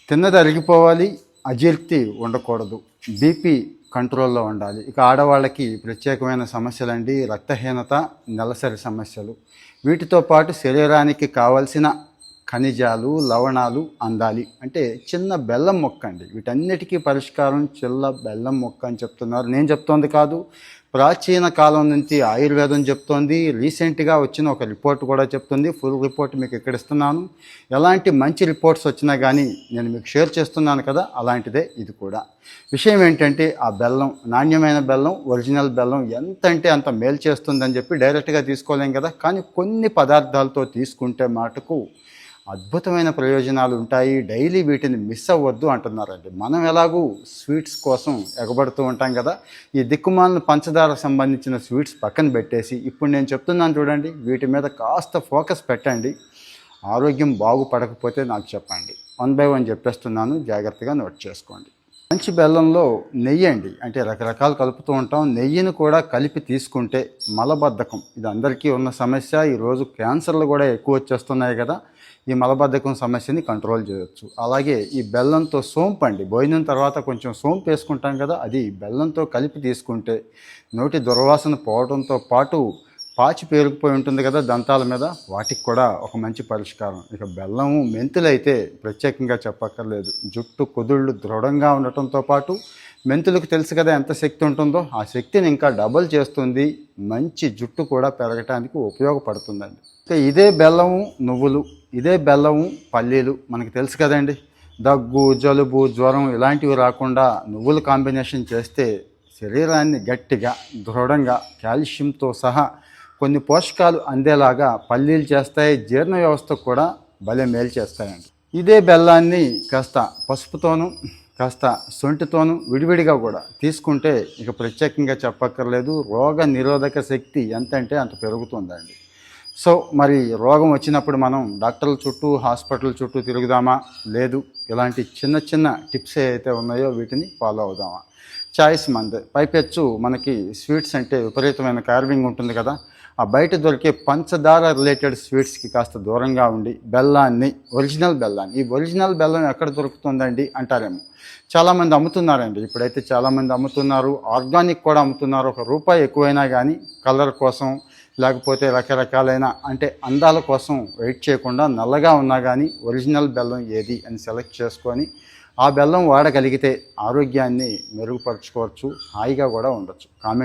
తిన్నది అరిగిపోవాలి, అజీర్తి ఉండకూడదు, బీపీ కంట్రోల్లో ఉండాలి. ఇక ఆడవాళ్ళకి ప్రత్యేకమైన సమస్యలండి, రక్తహీనత, నెలసరి సమస్యలు. వీటితో పాటు శరీరానికి కావలసిన ఖనిజాలు, లవణాలు అందాలి. అంటే చిన్న బెల్లం మొక్క అండి. వీటన్నిటికీ పరిష్కారం చిన్న బెల్లం మొక్క అని చెప్తున్నారు. నేను చెప్తోంది కాదు, ప్రాచీన కాలం నుంచి ఆయుర్వేదం చెప్తోంది. రీసెంట్గా వచ్చిన ఒక రిపోర్ట్ కూడా చెప్తుంది. ఫుల్ రిపోర్ట్ మీకు ఇక్కడ ఇస్తున్నాను. ఎలాంటి మంచి రిపోర్ట్స్ వచ్చినా కానీ నేను మీకు షేర్ చేస్తున్నాను కదా, అలాంటిదే ఇది కూడా. విషయం ఏంటంటే ఆ బెల్లం, నాణ్యమైన బెల్లం, ఒరిజినల్ బెల్లం ఎంత అంటే అంత మేలు చేస్తుందని చెప్పి డైరెక్ట్గా తీసుకోలేం కదా. కానీ కొన్ని పదార్థాలతో తీసుకుంటే మాటకు అద్భుతమైన ప్రయోజనాలు ఉంటాయి. డైలీ వీటిని మిస్ అవ్వద్దు అంటున్నారండి. మనం ఎలాగూ స్వీట్స్ కోసం ఎగబడుతూ ఉంటాం కదా. ఈ దిక్కుమాలను పంచదార సంబంధించిన స్వీట్స్ పక్కన పెట్టేసి ఇప్పుడు నేను చెప్తున్నాను చూడండి, వీటి మీద కాస్త ఫోకస్ పెట్టండి. ఆరోగ్యం బాగుపడకపోతే నాకు చెప్పండి. 1 by 1 చెప్పేస్తున్నాను, జాగ్రత్తగా నోట్ చేసుకోండి. మంచి బెల్లంలో నెయ్యి అండి, అంటే రకరకాలు కలుపుతూ ఉంటాం. నెయ్యిని కూడా కలిపి తీసుకుంటే మలబద్ధకం, ఇది అందరికీ ఉన్న సమస్య. ఈరోజు క్యాన్సర్లు కూడా ఎక్కువ వచ్చేస్తున్నాయి కదా. ఈ మలబద్ధకం సమస్యని కంట్రోల్ చేయొచ్చు. అలాగే ఈ బెల్లంతో సోంపు అండి, భోజనం తర్వాత కొంచెం సోంపు వేసుకుంటాం కదా, అది బెల్లంతో కలిపి తీసుకుంటే నోటి దుర్వాసన పోవడంతో పాటు పాచి పేరుకుపోయి ఉంటుంది కదా దంతాల మీద, వాటికి కూడా ఒక మంచి పరిష్కారం. ఇక బెల్లము, మెంతులు అయితే ప్రత్యేకంగా చెప్పక్కర్లేదు. జుట్టు కుదుళ్ళు దృఢంగా ఉండటంతో పాటు మెంతులకు తెలుసు కదా ఎంత శక్తి ఉంటుందో, ఆ శక్తిని ఇంకా డబల్ చేస్తుంది. మంచి జుట్టు కూడా పెరగటానికి ఉపయోగపడుతుందండి. ఇక ఇదే బెల్లము, నువ్వులు, ఇదే బెల్లము, పల్లీలు మనకు తెలుసు కదండి. దగ్గు, జలుబు, జ్వరం ఇలాంటివి రాకుండా నువ్వులు కాంబినేషన్ చేస్తే శరీరాన్ని గట్టిగా, దృఢంగా, కాల్షియంతో సహా కొన్ని పోషకాలు అందేలాగా పల్లీలు చేస్తాయి. జీర్ణ వ్యవస్థకు కూడా భలే మేలు చేస్తాయండి. ఇదే బెల్లాన్ని కాస్త పసుపుతోనూ కాస్త సొంటితోనూ విడివిడిగా కూడా తీసుకుంటే ఇక ప్రత్యేకంగా చెప్పక్కర్లేదు. రోగ నిరోధక శక్తి ఎంత అంటే అంత పెరుగుతుందండి. సో మరి రోగం వచ్చినప్పుడు మనం డాక్టర్ల చుట్టూ, హాస్పిటల్ చుట్టూ తిరుగుదామా? లేదు, ఇలాంటి చిన్న చిన్న టిప్స్ ఏవైతే ఉన్నాయో వీటిని ఫాలో అవుదామా? చాయిస్ మందే. పైపెచ్చు మనకి స్వీట్స్ అంటే విపరీతమైన కార్వింగ్ ఉంటుంది కదా, ఆ బయట దొరికే పంచదార రిలేటెడ్ స్వీట్స్కి కాస్త దూరంగా ఉండి బెల్లాన్ని, ఒరిజినల్ బెల్లాన్ని, ఈ ఒరిజినల్ బెల్లం ఎక్కడ దొరుకుతుందండి అంటారేమో. చాలామంది అమ్ముతున్నారండి, ఇప్పుడైతే చాలామంది అమ్ముతున్నారు. ఆర్గానిక్ కూడా అమ్ముతున్నారు. ₹1 ఎక్కువైనా కానీ కలర్ కోసం, లేకపోతే రకరకాలైన అంటే అందాల కోసం వెయిట్ చేయకుండా నల్లగా ఉన్నా కానీ ఒరిజినల్ బెల్లం ఏది అని సెలెక్ట్ చేసుకొని ఆ బెల్లం వాడగలిగితే ఆరోగ్యాన్ని మెరుగుపరుచుకోవచ్చు, హాయిగా కూడా ఉండొచ్చు. కామెంట్